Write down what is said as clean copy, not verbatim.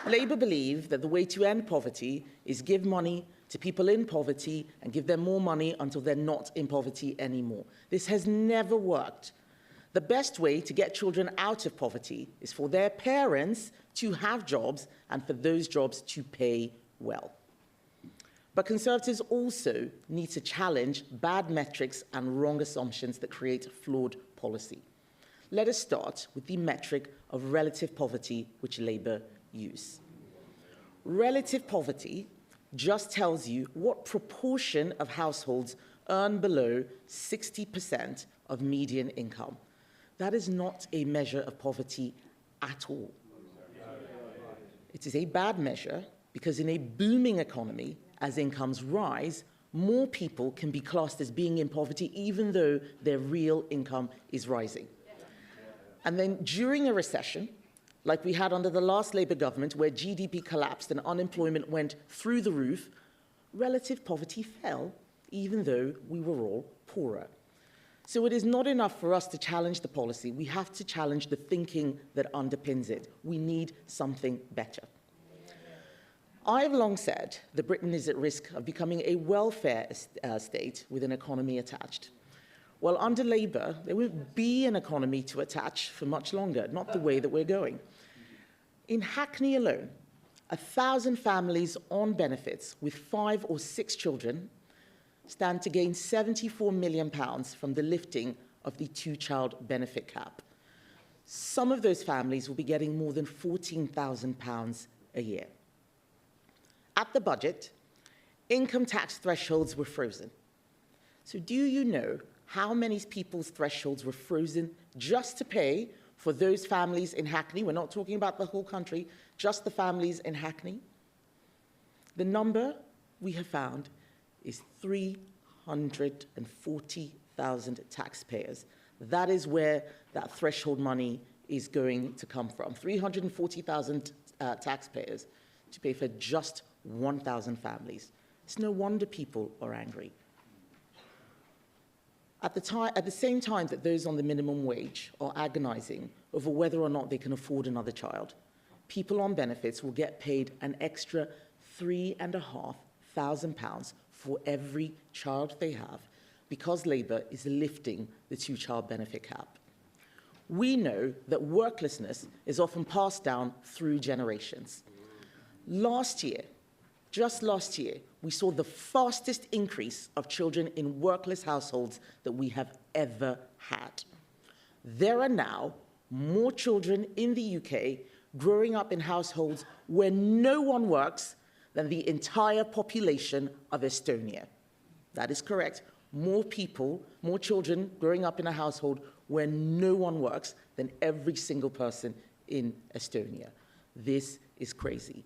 Labour believe that the way to end poverty is give money to people in poverty and give them more money until they're not in poverty anymore. This has never worked. The best way to get children out of poverty is for their parents to have jobs and for those jobs to pay well. But Conservatives also need to challenge bad metrics and wrong assumptions that create flawed policy. Let us start with the metric of relative poverty, which Labour use. Relative poverty just tells you what proportion of households earn below 60% of median income. That is not a measure of poverty at all. It is a bad measure because in a booming economy, as incomes rise, more people can be classed as being in poverty even though their real income is rising. And then during a recession, like we had under the last Labour government, where GDP collapsed and unemployment went through the roof, relative poverty fell, even though we were all poorer. So it is not enough for us to challenge the policy. We have to challenge the thinking that underpins it. We need something better. I have long said that Britain is at risk of becoming a welfare state with an economy attached. Well, under Labour, there won't be an economy to attach for much longer, not the way that we're going. In Hackney alone, 1,000 families on benefits with 5 or 6 children stand to gain £74 million from the lifting of the 2-child benefit cap. Some of those families will be getting more than £14,000 a year. At the budget, income tax thresholds were frozen. So do you know how many people's thresholds were frozen just to pay for those families in Hackney? We're not talking about the whole country, just the families in Hackney. The number we have found is 340,000 taxpayers. That is where that threshold money is going to come from. 340,000 taxpayers to pay for just 1,000 families. It's no wonder people are angry. At the same time that those on the minimum wage are agonizing over whether or not they can afford another child, people on benefits will get paid an extra £3,500 for every child they have because Labour is lifting the 2-child benefit cap. We know that worklessness is often passed down through generations. Just last year, we saw the fastest increase of children in workless households that we have ever had. There are now more children in the UK growing up in households where no one works than the entire population of Estonia. That is correct. More children growing up in a household where no one works than every single person in Estonia. This is crazy.